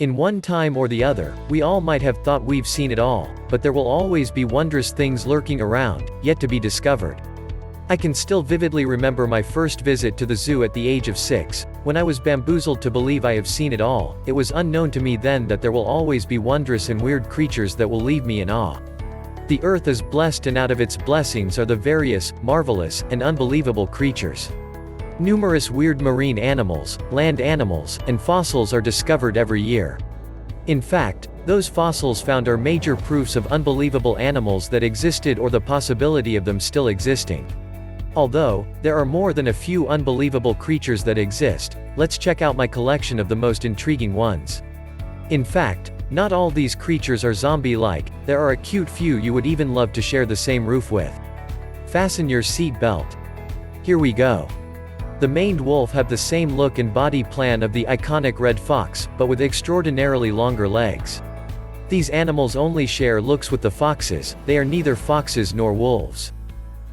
In one time or the other, we all might have thought we've seen it all, but there will always be wondrous things lurking around, yet to be discovered. I can still vividly remember my first visit to the zoo at the age of 6, when I was bamboozled to believe I have seen it all. It was unknown to me then that there will always be wondrous and weird creatures that will leave me in awe. The earth is blessed, and out of its blessings are the various, marvelous, and unbelievable creatures. Numerous weird marine animals, land animals, and fossils are discovered every year. In fact, those fossils found are major proofs of unbelievable animals that existed or the possibility of them still existing. Although, there are more than a few unbelievable creatures that exist, let's check out my collection of the most intriguing ones. In fact, not all these creatures are zombie-like, there are a cute few you would even love to share the same roof with. Fasten your seat belt. Here we go. The maned wolf have the same look and body plan of the iconic red fox, but with extraordinarily longer legs. These animals only share looks with the foxes, they are neither foxes nor wolves.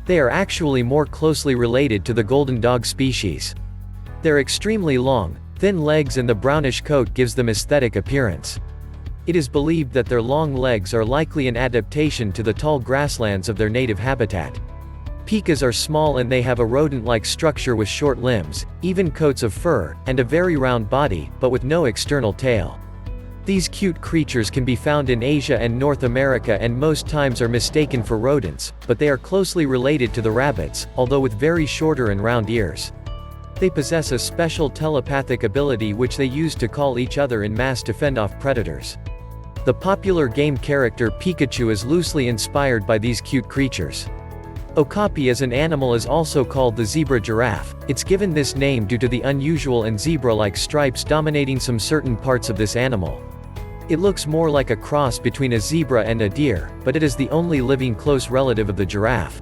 They are actually more closely related to the golden dog species. Their extremely long, thin legs and the brownish coat gives them aesthetic appearance. It is believed that their long legs are likely an adaptation to the tall grasslands of their native habitat. Pikas are small and they have a rodent-like structure with short limbs, even coats of fur, and a very round body, but with no external tail. These cute creatures can be found in Asia and North America and most times are mistaken for rodents, but they are closely related to the rabbits, although with very shorter and round ears. They possess a special telepathic ability which they use to call each other in mass to fend off predators. The popular game character Pikachu is loosely inspired by these cute creatures. Okapi as an animal is also called the zebra giraffe. It's given this name due to the unusual and zebra-like stripes dominating some certain parts of this animal. It looks more like a cross between a zebra and a deer, but it is the only living close relative of the giraffe.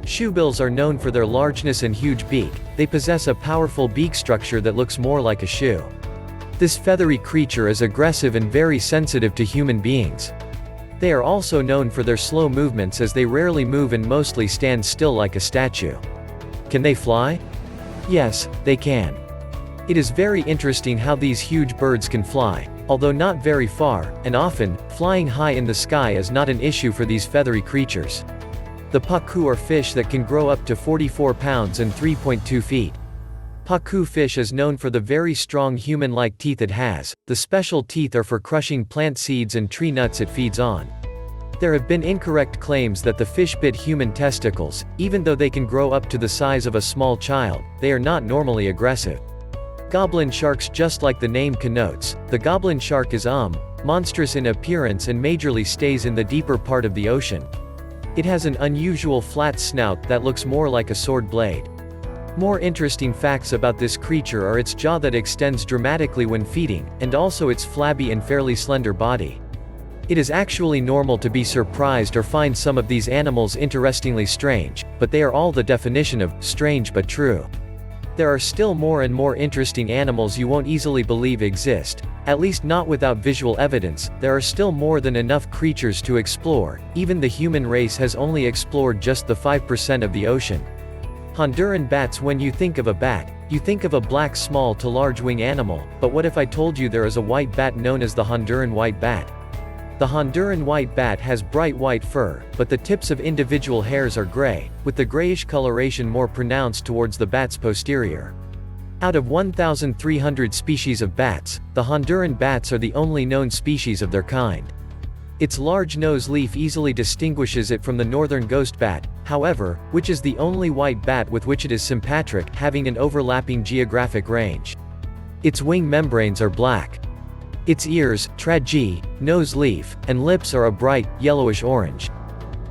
Shoebills are known for their largeness and huge beak. They possess a powerful beak structure that looks more like a shoe. This feathery creature is aggressive and very sensitive to human beings. They are also known for their slow movements as they rarely move and mostly stand still like a statue. Can they fly? Yes, they can. It is very interesting how these huge birds can fly, although not very far, and often, flying high in the sky is not an issue for these feathery creatures. The Pacu are fish that can grow up to 44 pounds and 3.2 feet. Pacu fish is known for the very strong human-like teeth it has. The special teeth are for crushing plant seeds and tree nuts it feeds on. There have been incorrect claims that the fish bit human testicles. Even though they can grow up to the size of a small child, they are not normally aggressive. Goblin sharks, just like the name connotes, the goblin shark is monstrous in appearance and majorly stays in the deeper part of the ocean. It has an unusual flat snout that looks more like a sword blade. More interesting facts about this creature are its jaw that extends dramatically when feeding, and also its flabby and fairly slender body. It is actually normal to be surprised or find some of these animals interestingly strange, but they are all the definition of strange but true. There are still more and more interesting animals you won't easily believe exist, at least not without visual evidence. There are still more than enough creatures to explore. Even the human race has only explored just the 5% of the ocean. Honduran bats. When you think of a bat, you think of a black small to large wing animal, but what if I told you there is a white bat known as the Honduran White Bat? The Honduran White Bat has bright white fur, but the tips of individual hairs are gray, with the grayish coloration more pronounced towards the bat's posterior. Out of 1,300 species of bats, the Honduran bats are the only known species of their kind. Its large nose leaf easily distinguishes it from the northern ghost bat, however, which is the only white bat with which it is sympatric, having an overlapping geographic range. Its wing membranes are black. Its ears, trachea, nose leaf, and lips are a bright, yellowish-orange.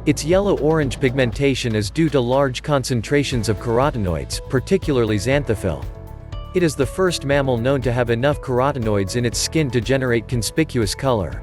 Its yellow-orange pigmentation is due to large concentrations of carotenoids, particularly xanthophyll. It is the first mammal known to have enough carotenoids in its skin to generate conspicuous color.